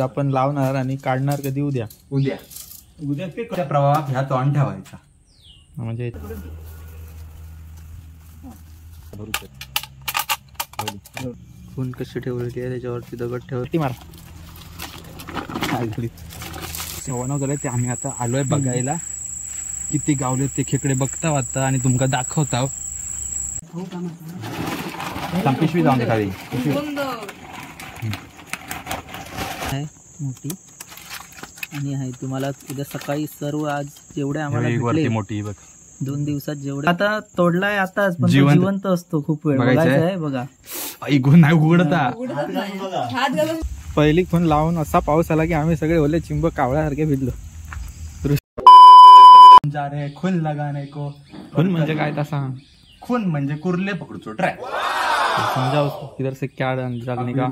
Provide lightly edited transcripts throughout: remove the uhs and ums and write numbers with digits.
आपण लावणार आणि काढणार कधी उद्या उद्या उद्या ते प्रवाहात ह्या तोंड ठेवायचा म्हणजे खून कशी ठेवलेली आहे त्याच्यावरती दगड ठेवली मार सेवन झालं ते आम्ही आता आलोय बघायला किती गावले ते खेकडे बघता आता आणि तुमका दाखवता पिशवी जाऊन दे खाली मोठी आणि आहे तुम्हाला उद्या सकाळी सर्व आज जेवढे आम्हाला भेटले मोठी बघ 2 दिवसात जेवढे आता तोडलाय आताच पण जिवंत असतो खूप वेळ बघायचं आहे बघा ऐकून नाही उघडता पहिली खून लावून असा पाऊस आला की आम्ही सगळे ओले चिंब कावळ्यासारखे भिजलो जा रे खून लगाने को खून म्हणजे काय तसा खून म्हणजे कुर्ले पकडतो ट्राय समजाव इधर से क्या जागने का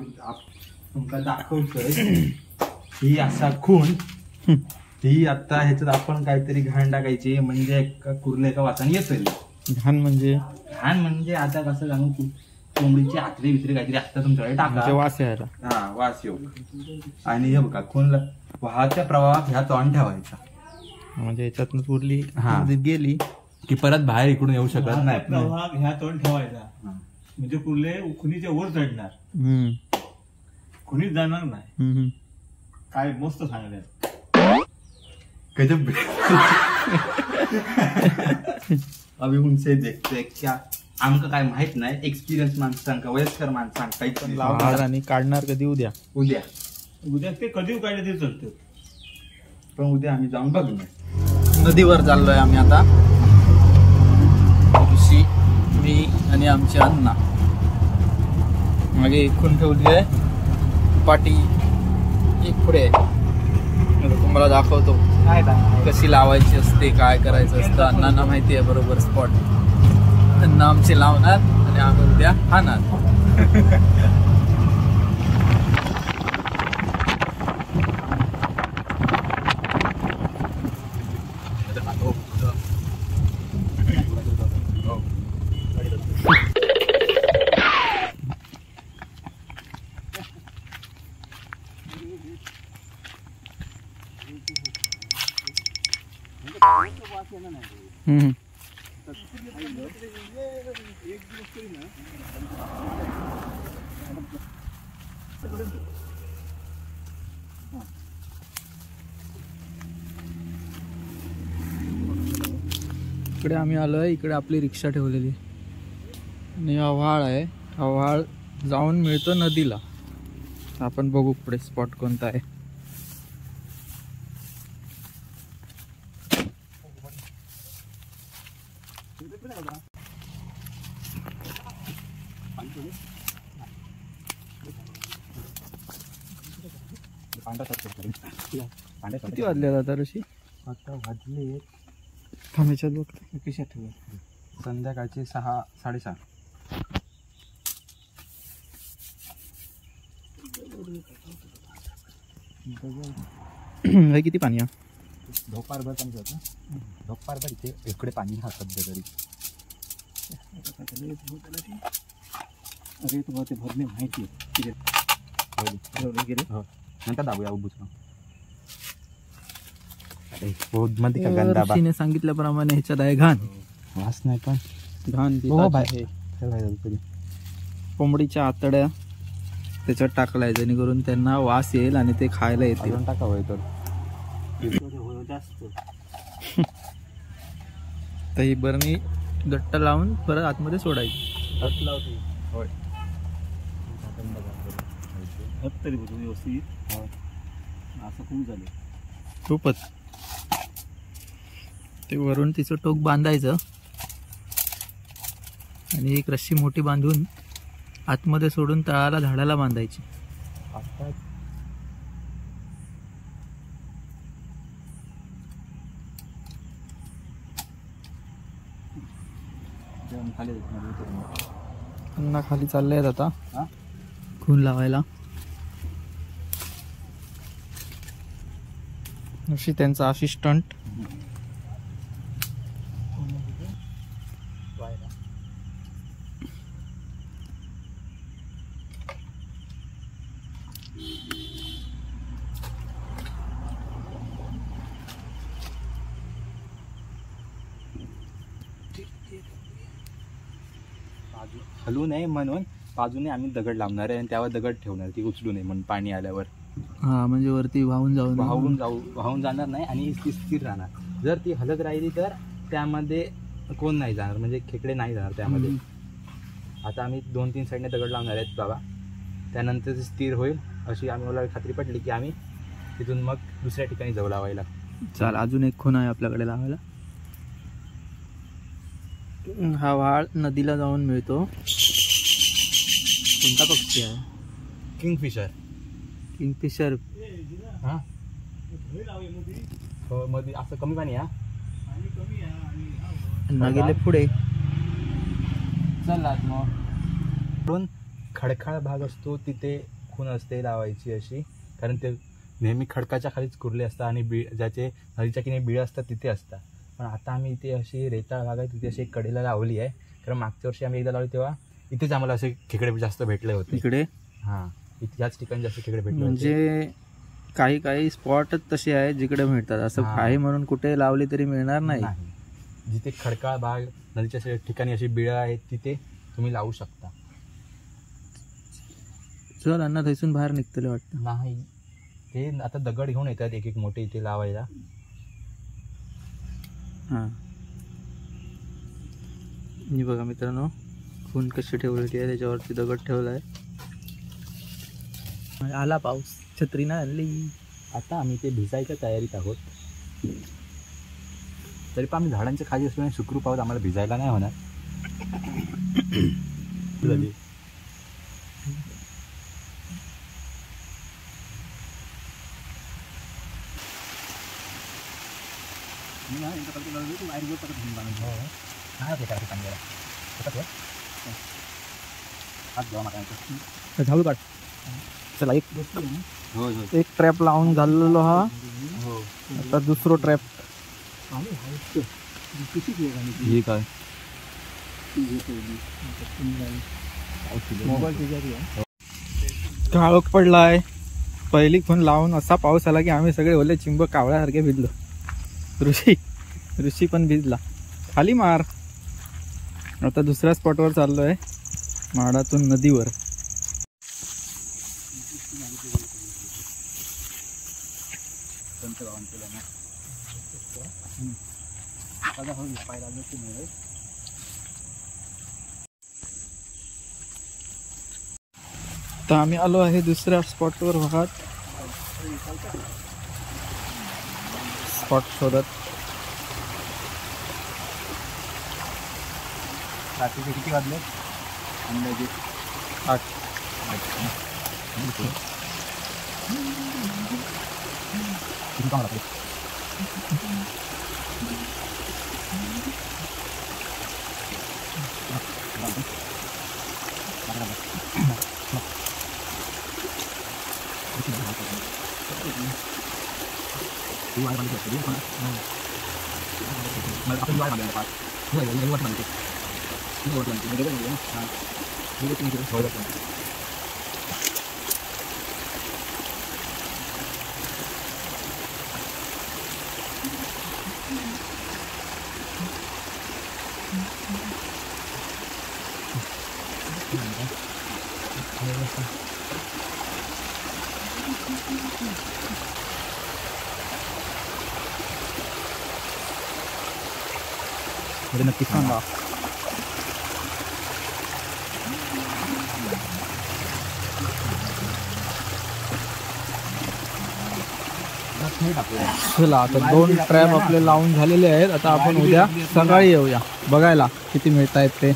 तुमका दाखवतोय ही असा खून ही आता ह्याच्यात आपण काहीतरी घाण टाकायची म्हणजे कुर्ले का वाचन येतोय घाण म्हणजे आता कसं सांगू की कोंबडीची आतरी वित्री काहीतरी असतं तुमच्याकडे टाका वास यायला हा वास येऊ आणि हे बघा खून वाहाच्या प्रवाहात ह्या तोंड ठेवायचा म्हणजे याच्यातनं उरली गेली की परत बाहेर इकडून येऊ शकत नाही प्रवाह ह्या तोंड ठेवायचा म्हणजे कुर्ले खुनीच्या वर चढणार खुनीत जाणार नाही काय मस्त सांगले अभी उनसे देखते क्या आमका काय माहित नाही एक्सपिरियन्स माणसांका वयस्कर माणसांका काही पण लावणार आणि काढणार कधी उद्या उद्या ते कधी काढले ते चालतं पण उद्या आम्ही जाऊन बघणार नदीवर चाललोय आम्ही आता ऋषी मी आणि आमचे अण्णा मागे खून ठेवली आहे पाटी एक पुढे तुम्हाला दाखवतो कशी लावायची असते काय करायचं असतं अण्णांना माहिती आहे बरोबर स्पॉट अण्णा आमचे लावणार आणि आम्ही उद्या खाणार इकडे आम्ही आलोय इकडे आपली रिक्षा ठेवलेली आणि आव्हाळ आहे आव्हाळ जाऊन मिळतो नदीला आपण बघू पुढे स्पॉट कोणता आहे किती वाजले आता ऋषी आता वाजले थांबायच्यात बघतो कशा ठेवू संध्याकाळचे 6 6:30 किती पाणी आहे धोपारभर पाणी होतं धोपारभर इथे इकडे पाणी हा सध्या तरी अरे तुम्हाला ते भरणे माहिती आहे नंतर दाबूया उभूच ऋषीने सांगितल्याप्रमाणे ह्याच्यात आहे घाण वास नाही पण घाण कोंबडीच्या आतड्या त्याच्यात टाकलाय जेणेकरून त्यांना वास येईल आणि ते खायला येतील टाकावं जास्त तर ही बरणी घट्ट लावून परत आतमध्ये सोडायची होय तरी व्यवस्थित असं खूप झाले खूपच ते वरून तिचं टोक बांधायचं आणि एक रस्सी मोठी बांधून आतमध्ये सोडून तळाला झाडाला बांधायची अण्णा खाली चालले आहेत आता खून लावायला ऋषी त्यांचा असिस्टंट हलू नये म्हणून बाजूने आम्ही दगड लावणार आहे आणि त्यावर दगड ठेवणार, ती उचलू नये म्हणून पाणी आल्यावर. हा म्हणजे वरती वाहून वाहून जाणार नाही आणि ती स्थिर राहणार. जर ती हलत राहिली तर त्यामध्ये कोण नाही जाणार, म्हणजे खेकडे नाही जाणार त्यामध्ये. आता आम्ही 2-3 साईडने दगड लावणार आहेत बाबा, त्यानंतर स्थिर होईल अशी आम्हाला खात्री पडली की आम्ही तिथून मग दुसऱ्या ठिकाणी जाऊ लावायला. चाल, अजून एक खूण आहे आपल्याकडे लावायला. हा व्हाळ नदीला जाऊन मिळतो. कोणता पक्षी आहे? किंगफिशर. किंगफिशर. हा हो, मध्ये असं कमी पाणी आहे. ना गेले पुढे. चला मग पण खडकाळ भाग असतो तिथे खूण असते लावायची अशी, कारण ते नेहमी खडकाच्या खालीच कुर्ले असतात आणि ज्याचे नदीच्या किनारी बिळ असतात तिथे असतात. पण आता आम्ही इथे अशी रेताळ भाग आहे तिथे अशी कडेला लावली आहे, कारण मागच्या वर्षी आम्ही एकदा लावली तेव्हा इथेच आम्हाला असे खेकडे जास्त भेटले होते. इकडे हां, याच ठिकाणी जास्त खेकडे भेटले म्हणजे काही स्पॉटच तसे आहे जिकडे मिळतात. असं आहे म्हणून कुठे लावली तरी मिळणार नाही. जिथे खडकाळ भाग नदीच्या ठिकाणी अशी बिळं आहेत तिथे तुम्ही लावू शकता. चल अण्णा, थैसून बाहेर निघतले वाटतं. नाही, ते आता दगड घेऊन येतात एक एक मोठे इथे लावायला. हां, मी बघा मित्रांनो खून कशी ठेवलेली आहे, त्याच्यावरती दगड ठेवला आहे. आला पाऊस, छत्री ना आणली. आता आम्ही ते भिजायच्या तयारीत आहोत. तरी पण आम्ही झाडांच्या खाली असल्याने सुखरूप आहोत, आम्हाला भिजायला नाही होणार. झाडू काढ. चला, एक ट्रॅप लावून झालेलो हा. आता दुसरो ट्रॅप. हे काय काळोख पडलाय. पहिली खून लावून असा पाऊस आला की आम्ही सगळे ओले चिंब कावळ्यासारखे भिजलो. ऋषी पण भिजला. खाली मार. आता दुसऱ्या स्पॉटवर चाललोय, माडातून नदीवर. तर आम्ही आलो आहे दुसऱ्या स्पॉटवर वाहत. स्पॉट शोधत. रात्रीचे किती वाजले? अंदाजे 8. नक्की सांगा. चला, आता 2 ट्रॅप आपले लावून झालेले आहेत. आता आपण उद्या सकाळी येऊया बघायला किती मिळत आहेत ते.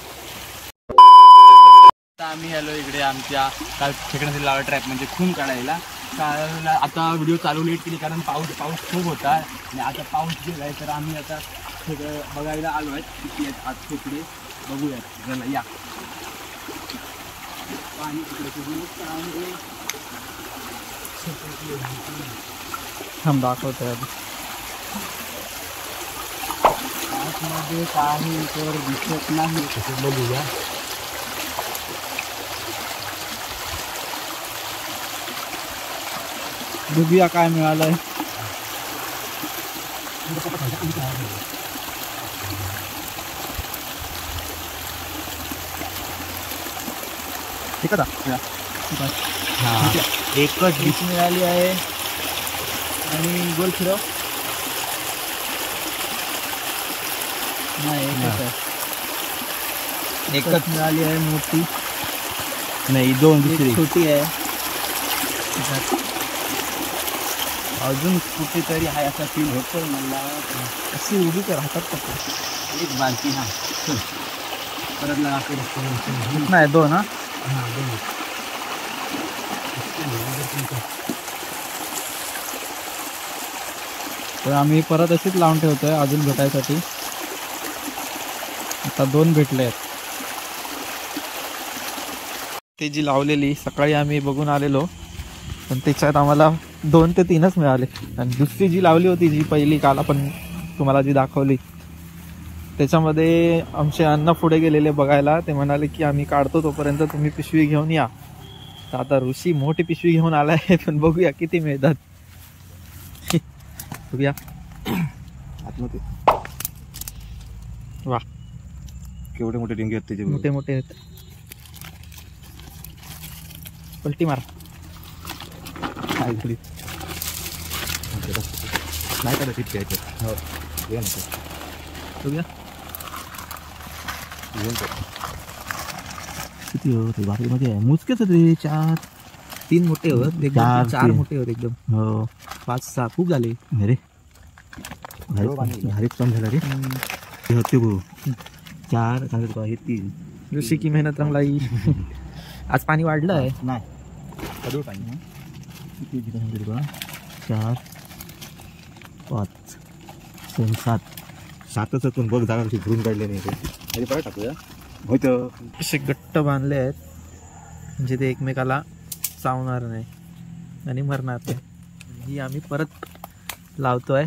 आम्ही आलो इकडे आमच्या काल खेकड्यासाठी लावला ट्रॅप, म्हणजे खून काढायला. काल आता व्हिडिओ चालू लेट केली कारण पाऊस खूप होता आणि आता पाऊस गेला आहे, तर आम्ही आता खेकडे बघायला आलो आहेत. किती आहेत आज खेकडे बघूयात. चला या. पाणी थांब दाखवतोय. आतमध्ये काही तर दिसत नाही. बघूया. बघूया काय मिळालंय. ठीक आहे एकच डिश मिळाली आहे आणि गोल फिरव नाही एकच मिळाली आहे मोठी नाही 2 दुसरी छोटी आहे अजून कुठेतरी आहे असा फील होतोय मला अशी उभी तर राहतात का एक बालकी हा परत नाही 2 हा तर आम्ही परत अशीच लावून ठेवतोय अजून भेटायसाठी आता 2 भेटले आहेत ते जी लावलेली सकाळी आम्ही बघून आलेलो पण त्याच्यात आम्हाला 2 ते 3च मिळाले आणि दुसरी जी लावली होती जी पहिली काल आपण तुम्हाला जी दाखवली त्याच्यामध्ये आमचे अण्णा पुढे गेलेले बघायला ते म्हणाले की आम्ही काढतो तोपर्यंत तुम्ही पिशवी घेऊन या तर आता ऋषी मोठी पिशवी घेऊन आला आहे पण बघूया किती मिळतात बघूया आतमध्ये वा केवढे मोठे डिंगे आहेत त्याचे मोठे मोठे आहेत पलटी मार काय झाली नाही का तिथे हो बघूया किती होते बाकरीमध्ये आहे मोजकेच होते 4-3 मोठे होत एकदम 4 मोठे होते एकदम हो 5-6 खूप झाले अरे भारीच कम झाला रे हे होते भाऊ 4 सांगतो हे 3 ऋषी की मेहनत रंगलाई आज पाणी वाढलं आहे नाही कधी पाणी किती सांगतो बघा 4 5 6 7 7च बघ जागा कशी भरून काढले नाही ते परत टाकूया होतं असे घट्ट बांधले आहेत म्हणजे ते एकमेकाला चावणार नाही आणि मरणार नाही ही आम्ही परत लावतोय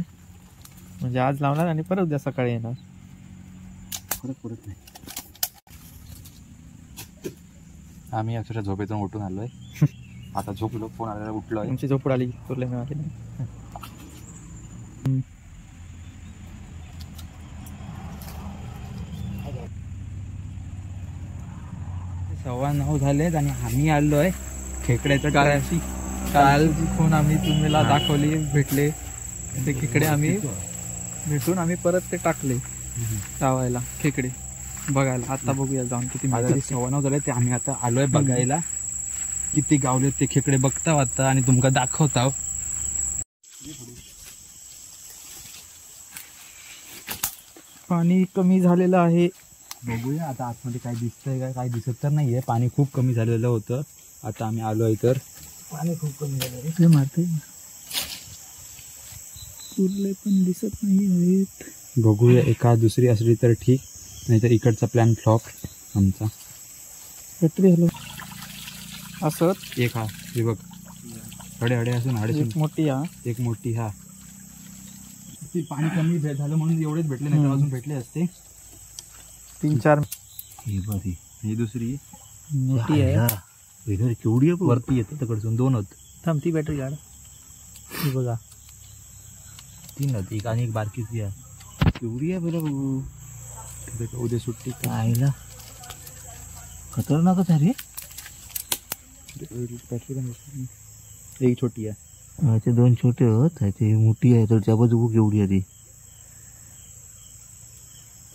म्हणजे आज लावणार आणि परत उद्या सकाळी येणार परत नाही आम्ही अक्षरशः झोपेतून उठून आलोय आता झोपलो फोन आलेला उठलोय तुमची झोपड आली तुरले मिळाले नाही सव्वा 9 झालेत आणि आम्ही आलोय खेकड्याच्या गाळ्याशी काल जी फोन आम्ही तुम्हाला दाखवली भेटले ते खेकडे आम्ही भेटून आम्ही परत ते टाकले लावायला खेकडे बघायला आता बघूया जाऊन किती माझा 9:15 झाले ते आम्ही आता आलोय बघायला किती गावले ते खेकडे बघता आता आणि तुमका दाखवता पाणी कमी झालेलं आहे बघूया आता आतमध्ये काय दिसतंय का काय दिसत तर नाहीये पाणी खूप कमी झालेलं होतं आता आम्ही आलोय तर पाणी खूप कमी झालं रे मारते उरले पण दिसत नाही आहेत बघूया एका दुसरी असली तर ठीक नाहीतर इकडचा प्लॅन फ्लॉप आमचा बॅटरी हॅलो असं एक हा हे बघ हडे हडे असून हडे मोठी हा एक मोठी हा ती पाणी कमी झालं म्हणून एवढेच भेटले नाही तर अजून भेटले असते 3-4 ही बरी ही दुसरी मोठी आहे केवढी आहे वरती येते तिकडसून 2 होत थांब ती बॅटरी काढ ही बघा 3 होती एक आणि एक बारकीची आहे केवढी आहे बरं उद्या सुट्टी आईला खतरनाकच आहे रे एक छोटी आहे ते 2 छोटे होत ते मोठी आहे तर त्या बाजू केवढी आहे ती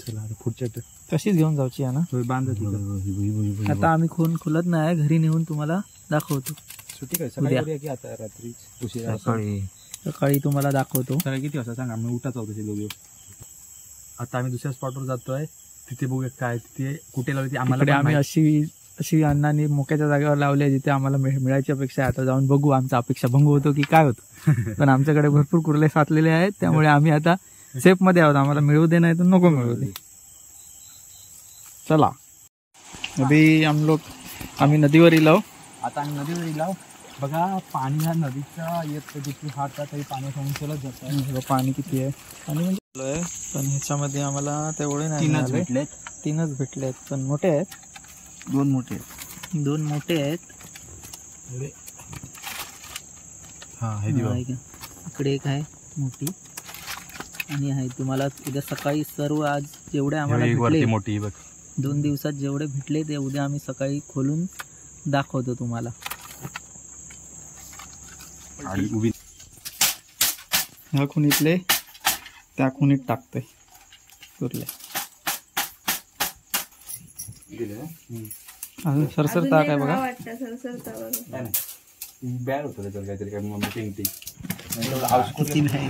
चला आता पुढच्या तशीच घेऊन जायची आहे ना बांधत आता आम्ही खून खुलत नाही घरी नेऊन तुम्हाला दाखवतो सुट्टी काय सकाळी की आता रात्री उशिरा सकाळी तुम्हाला दाखवतो सकाळी किती वाजता सांगा आम्ही उठाच आहोत तसे दोघे आता आम्ही दुसऱ्या स्पॉटवर जातोय तिथे बघूया काय तिथे कुठे लावली ती आम्हाला आम्ही अशी अण्णांनी मोक्याच्या जागेवर लावली आहे जिथे आम्हाला मिळायची अपेक्षा आहे आता जाऊन बघू आमचा अपेक्षा भंग होतो की काय होतं पण आमच्याकडे भरपूर कुर्ले साचलेले आहेत त्यामुळे आम्ही आता सेफ मध्ये आहोत आम्हाला मिळू दे नाही तर नको मिळू दे चला अभी आम्ही नदीवर इलाव आता आम्ही नदीवर इलाव बघा पाणी ह्या नदीचा येत जिथे हात तरी पाणी खाऊन चलत जातं पाणी किती आहे पाणी म्हणजे पण ह्याच्यामध्ये आम्हाला तेवढे नाही 3च भेटलेत 3च भेटलेत पण मोठे आहेत 2 मोठे आहेत 2 मोठे आहेत इकडे एक आहे मोठी आणि आहे तुम्हाला उद्या सकाळी सर्व आज जेवढे आम्हाला भेटले मोठी बघ 2 दिवसात जेवढे भेटले ते उद्या आम्ही सकाळी खोलून दाखवतो तुम्हाला. ह्या खुणीतले त्या खुणीत टाकतोय कुर्ले. अजून सरसर ताक आहे बघा. बॅड होतं त्याच्यात काहीतरी काय मम्मी पेंटिंग किती नाही.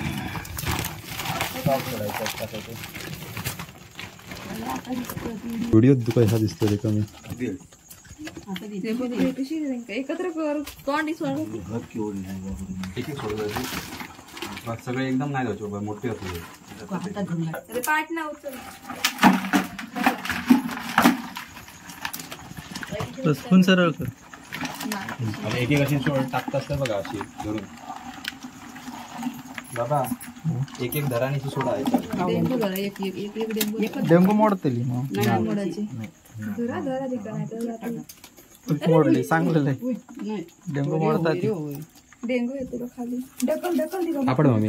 व्हिडिओ कसा दिसतो रे कमी एकत्र कर तोंड सगळे एकदम नाही जायचो मोठे होते पाठ ना उचल. खून सरळ कर. एक एक अशी टाकतात तर बघा अशी धरून बाबा एक एक धराणीची सोडा आहे. डेंगू धरा एक एक एक एक डेंगू डेंगू मोडतली मग नाही मोडायची. धरा धरा मोडली चांगलं आहे. डेंगू मोडतात. डेंगू येतो का खाली. ढकल ढकल दिला आपण मम्मी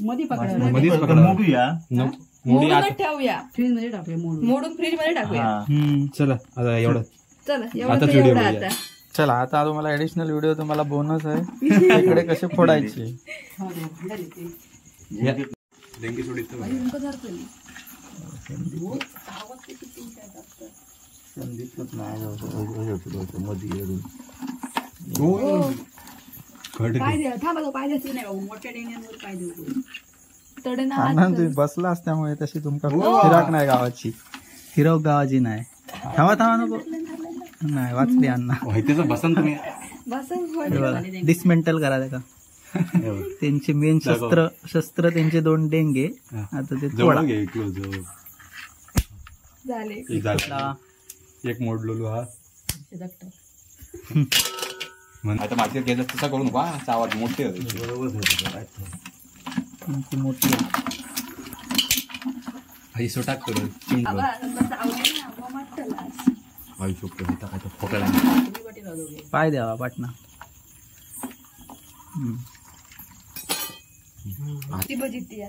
मध्ये पकडा. मध्येच पकडा. मोडून ठेवूया. फ्रीज मध्ये टाकूया. मोडून फ्रीज मध्ये टाकूया. चला आता एवढं चला आता व्हिडिओ आता चला आता तुम्हाला ऍडिशनल व्हिडिओ तुम्हाला बोनस आहे. इकडे कसे फोडायचे. डेंगी सोडीत पाय द्या. थांबा तो पाय द्यायचं नाही बाबू. मोठ्या डेंग्यांवर पाय देऊ. तडे ना आनंद बसलाच त्यामुळे तशी तुमका फिराक नाही गावाची. फिरव गावाची नाही. थांबा थांबा नको नाही वाचली अण्णा. बसन तुम्ही डिसमेंटल करा त्याचा. त्यांचे मेन शस्त्र त्यांचे 2 डेंगे. आता ते तोडा. झाले. एक मोडलो हा आता माझ्या घ्यायचं तसा करू नका. आवाज मोठे होते मोठी आई सोटाक करू पाय द्यावा पाटणा. ती बजिती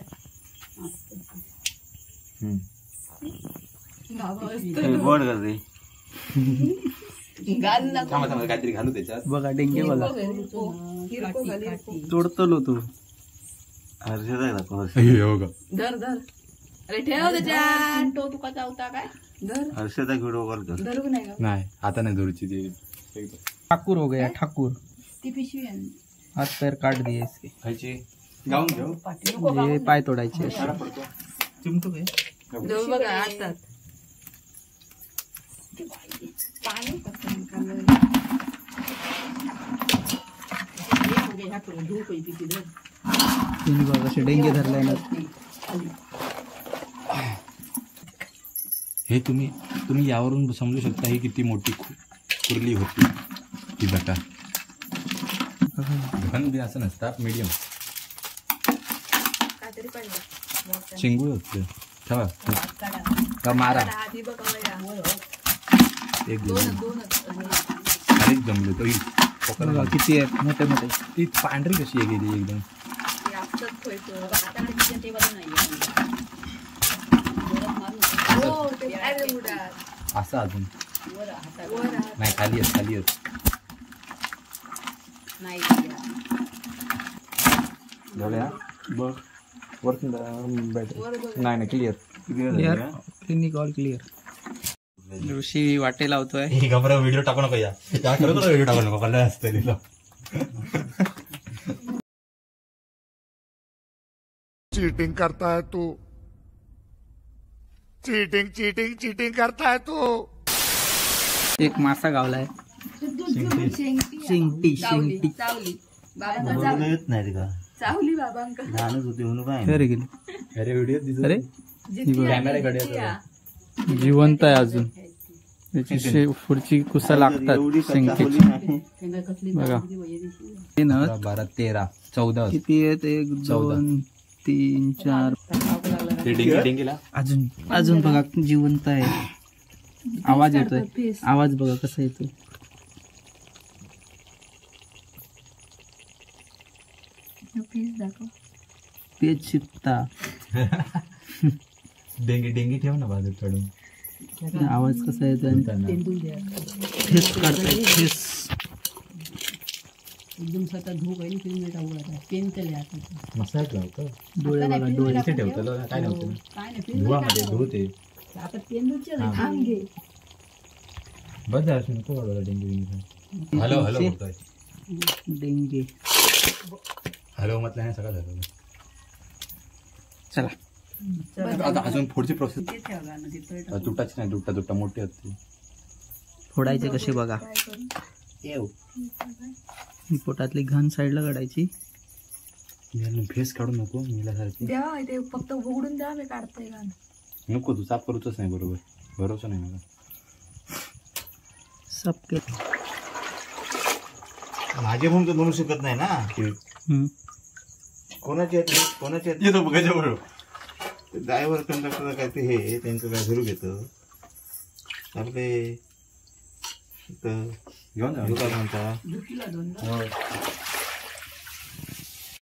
काहीतरी घालू त्याच्यात. बघा डेंगे बघा तोडतलो तू. धर धर. अरे ठेव त्याच्यात. तो तुका चावता काय. धर धरू नाही का. नाही आता नाही धरूची ती ठाकूर हो गया ठाकूर. ती पिशवी आहे. हात पैर काट दिए इसके. खायची गाऊन घेऊ हे पाय तोडायचे असे. चिमटू काय जाऊ बघा हातात. पाणी तुम्ही बघा असे डेंगे धरलाय ना. हे तुम्ही यावरून समजू शकता ही किती मोठी कुर्ली होती ही. बघा घन बी असं नसतात मीडियम काहीतरी पाहिजे. चिंगूळ होते. ठेवा मारा आधी बघा. एक खालीच जमले तो बघा किती आहेत मोठे मोठे. ती पांढरी कशी आहे गेली एकदम. असं अजून नाही खाली खाली बघ वरतून नाही clear clear clinic all clear. Rishi वाटे लावतोय. व्हिडिओ टाकू नको या व्हिडिओ टाकू नको कल्ला असतं. चीटिंग करता है तू. चीटिंग चीटिंग चीटिंग करता है तू. एक मासा गावलाय. शिंगटी शिंगटी चावली बाबांका. चावली बाबांका. अरे गेली. अरे व्हिडिओ अरे कॅमेऱ्याकडे जिवंत आहे अजून. त्याची पुढची कुसा लागतात शिंगटीची. बघा 12 13 14 किती आहेत. 1 2 3 4 अजून अजून बघा जिवंत आहे. आवाज येतोय. आवाज बघा कसा येतोय. पेज शिकता. डेंगी ठेव ना बाजूत काढून. आवाज कसा येतो ठेस काढताय ठेस एकदम स्वतः धूक आहे पेन टाकू पेन तले आता मसाज लावतो डोळे बघा डोळे इथे ठेवतो काय नव्हतं काय नाही धुवामध्ये धुवते आता पेन थांब घे बस झालं नको बघा डेंग्यू हॅलो हॅलो होतोय डेंगे हॅलो म्हटलं नाही सगळं झालं चला आता अजून पुढची प्रोसेस तुटाची नाही तुटता मोठी असते फोडायचे कसे बघा ही पोटातली घाण साईडला काढायची फेस काढू नको मिलासारखी द्या ते फक्त उघडून द्या मी काढतोय गाणं नको तू साफ करूच नाही बरोबर भरोसा नाही मला सब के माझे म्हणून तर बनवू शकत नाही ना कोणाची येतो बघायच्या बरोबर ड्रायव्हर कंडक्टर काय ते हे त्यांचं काय घरू घेतं आपले घेऊन जा म्हणता